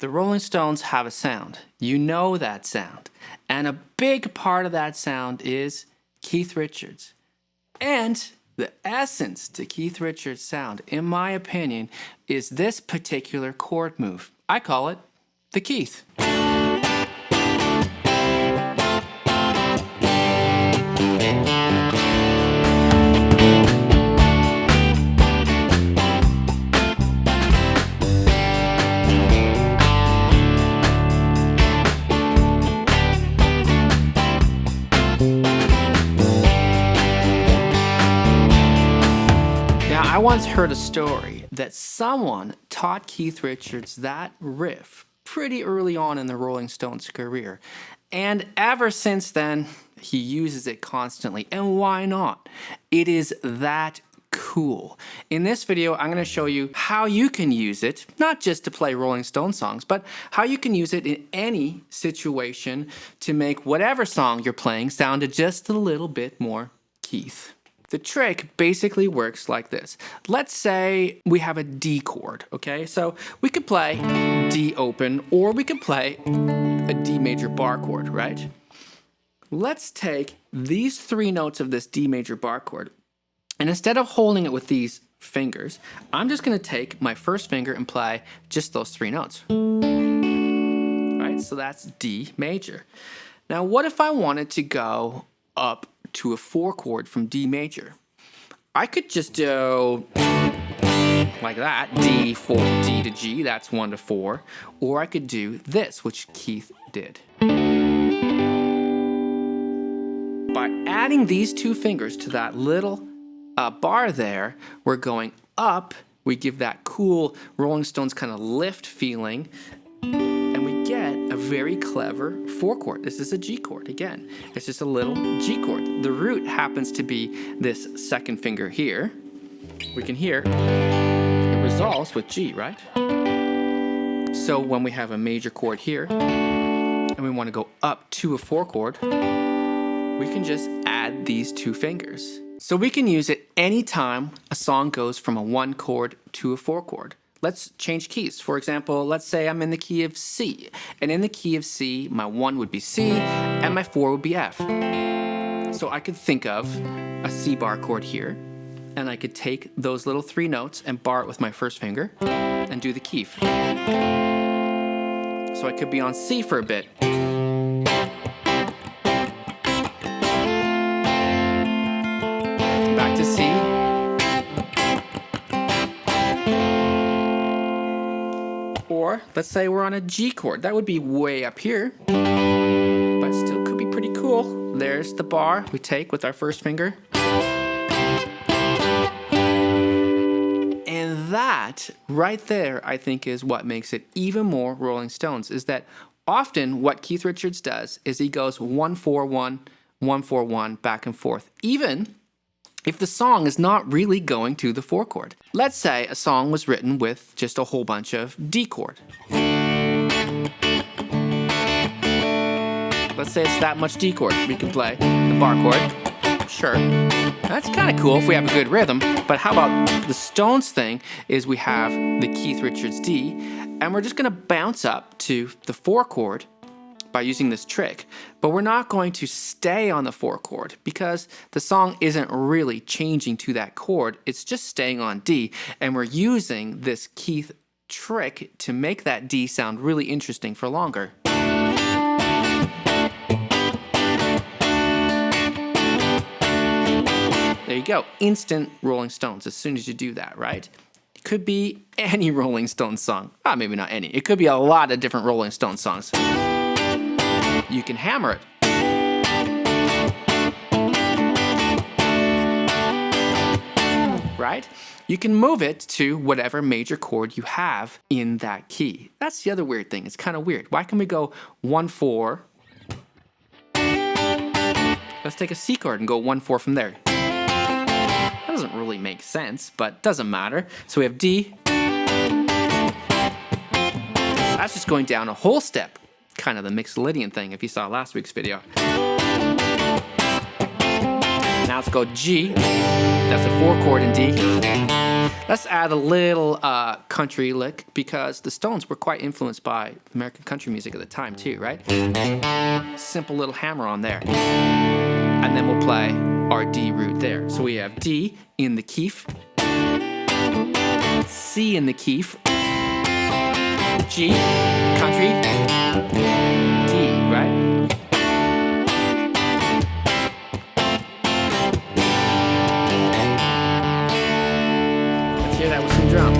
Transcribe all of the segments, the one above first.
The Rolling Stones have a sound. You know that sound. And a big part of that sound is Keith Richards. And the essence to Keith Richards' sound, in my opinion, is this particular chord move. I call it the Keith. I once heard a story that someone taught Keith Richards that riff pretty early on in the Rolling Stones' career. And ever since then, he uses it constantly. And why not? It is that cool. In this video, I'm going to show you how you can use it, not just to play Rolling Stone songs, but how you can use it in any situation to make whatever song you're playing sound just a little bit more Keith. The trick basically works like this. Let's say we have a D chord, okay? So we could play D open, or we could play a D major bar chord, right? Let's take these three notes of this D major bar chord, and instead of holding it with these fingers, I'm just gonna take my first finger and play just those three notes. Right, so that's D major. Now what if I wanted to go up to a 4 chord from D major? I could just do like that, D, 4, D to G, that's 1 to 4. Or I could do this, which Keith did. By adding these two fingers to that little bar there, we're going up, we give that cool Rolling Stones kind of lift feeling, and we get a very clever 4 chord. This is a G chord again. It's just a little G chord. The root happens to be this second finger here. We can hear it resolves with G, right? So when we have a major chord here and we want to go up to a 4 chord, we can just add these two fingers. So we can use it anytime a song goes from a 1 chord to a 4 chord. Let's change keys. For example, let's say I'm in the key of C. And in the key of C, my 1 would be C and my 4 would be F. So I could think of a C bar chord here, and I could take those little 3 notes and bar it with my first finger and do the Keith. So I could be on C for a bit. Back to C. Or let's say we're on a G chord. That would be way up here, but still could be pretty cool. There's the bar we take with our first finger. And that right there, I think, is what makes it even more Rolling Stones, is that often what Keith Richards does is he goes 1-4-1, 1-4-1, back and forth, even if the song is not really going to the 4 chord. Let's say a song was written with just a whole bunch of D chord. Let's say it's that much D chord. We can play the bar chord. Sure. That's kind of cool if we have a good rhythm, but how about the Stones thing is we have the Keith Richards D, and we're just gonna bounce up to the 4 chord by using this trick, but we're not going to stay on the 4 chord because the song isn't really changing to that chord, it's just staying on D, and we're using this Keith trick to make that D sound really interesting for longer. There you go, instant Rolling Stones as soon as you do that, right? It could be any Rolling Stones song. Maybe not any, it could be a lot of different Rolling Stones songs. You can hammer it. Right? You can move it to whatever major chord you have in that key. That's the other weird thing. It's kind of weird. Why can we go 1-4? Let's take a C chord and go 1-4 from there. That doesn't really make sense, but doesn't matter. So we have D. That's just going down a whole step. Kind of the Mixolydian thing if you saw last week's video. Now let's go G. That's a 4 chord in D. Let's add a little country lick because the Stones were quite influenced by American country music at the time too, right? Simple little hammer on there. And then we'll play our D root there. So we have D in the Keef, C in the Keef, G, country, D, right? Let's hear that with some drums.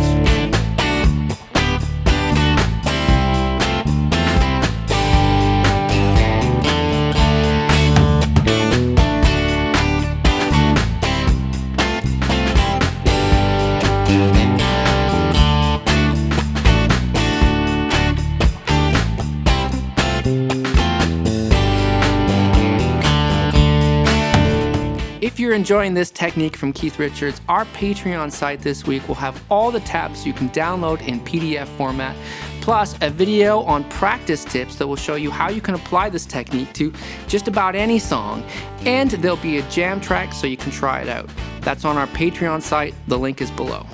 If you're enjoying this technique from Keith Richards, our Patreon site this week will have all the tabs you can download in PDF format, plus a video on practice tips that will show you how you can apply this technique to just about any song, and there'll be a jam track so you can try it out. That's on our Patreon site. The link is below.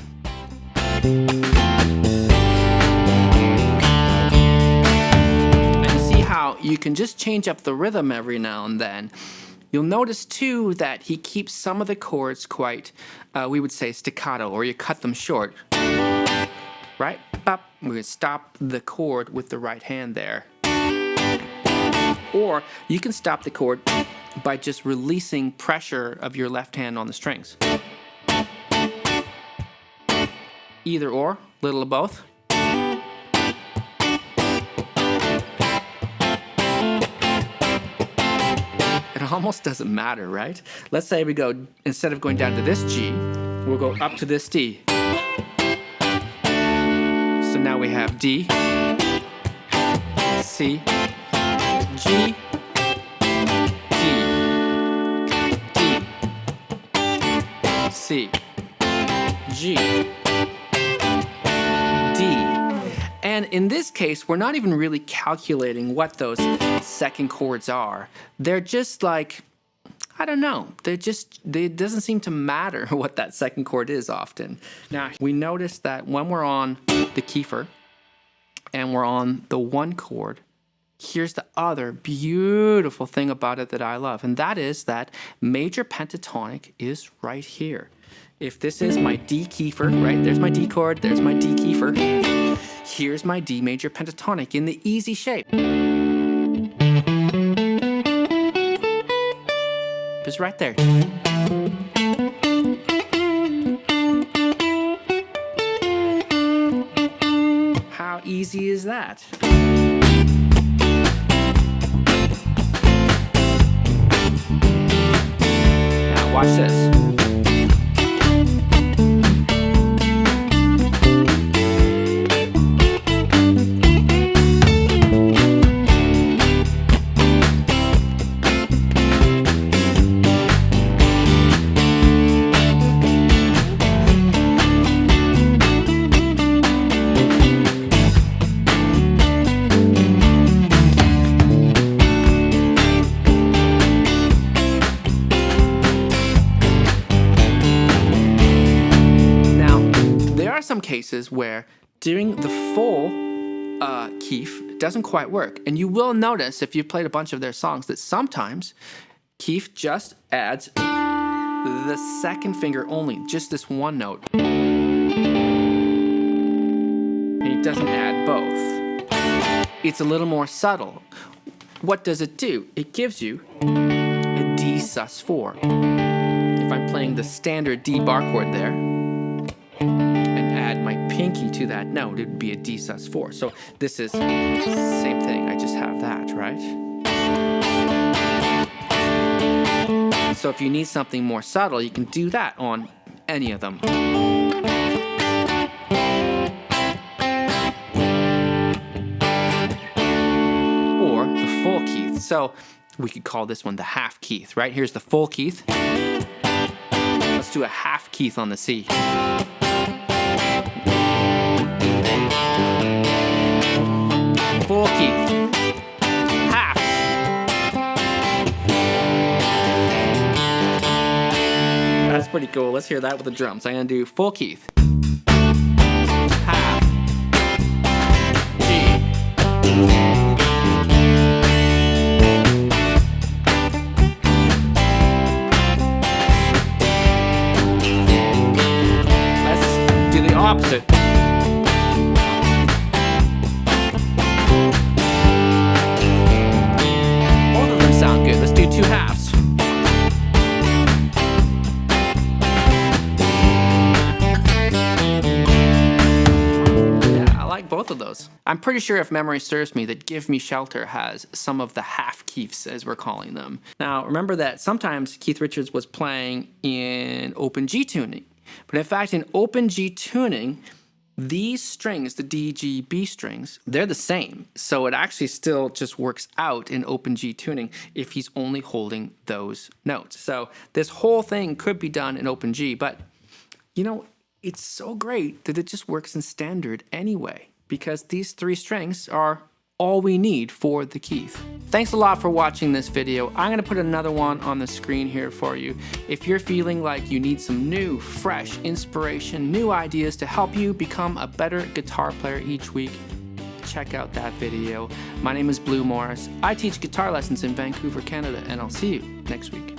And see how you can just change up the rhythm every now and then. You'll notice too that he keeps some of the chords quite, we would say staccato, or you cut them short. Right? Up. We're going to stop the chord with the right hand there. Or you can stop the chord by just releasing pressure of your left hand on the strings. Either or, little of both. It almost doesn't matter, right? Let's say we go, instead of going down to this G, we'll go up to this D. So now we have D, C, G, D, D, C, G, D. And in this case, we're not even really calculating what those second chords are. They're just like, I don't know. It doesn't seem to matter what that second chord is often. Now, we notice that when we're on the Kiefer and we're on the one chord, here's the other beautiful thing about it that I love, and that is that major pentatonic is right here. If this is my D Kiefer, right? There's my D chord, there's my D Kiefer. Here's my D major pentatonic in the easy shape. It's right there. How easy is that? Now watch this. Some cases where doing the full Keef doesn't quite work, and you will notice if you've played a bunch of their songs that sometimes Keef just adds the second finger only, just this one note, and he doesn't add both. It's a little more subtle. What does it do? It gives you a D sus4. If I'm playing the standard D bar chord there and add my pinky to that note, it would be a D sus4. So this is same thing. I just have that, right? So if you need something more subtle, you can do that on any of them. Or the full Keith. So we could call this one the half Keith, right? Here's the full Keith. Let's do a half Keith on the C. Full Keith. Half. That's pretty cool. Let's hear that with the drums. I'm going to do full Keith. Let's do the opposite. Both of them sound good. Let's do two halves. Both of those. I'm pretty sure, if memory serves me, that Give Me Shelter has some of the half Keiths, as we're calling them. Now, remember that sometimes Keith Richards was playing in open G tuning. But in fact, in open G tuning, these strings, the D, G, B strings, they're the same. So it actually still just works out in open G tuning if he's only holding those notes. So this whole thing could be done in open G, but you know, it's so great that it just works in standard anyway, because these three strings are all we need for the Keith. Thanks a lot for watching this video. I'm gonna put another one on the screen here for you. If you're feeling like you need some new, fresh inspiration, new ideas to help you become a better guitar player each week, check out that video. My name is Blue Morris. I teach guitar lessons in Vancouver, Canada, and I'll see you next week.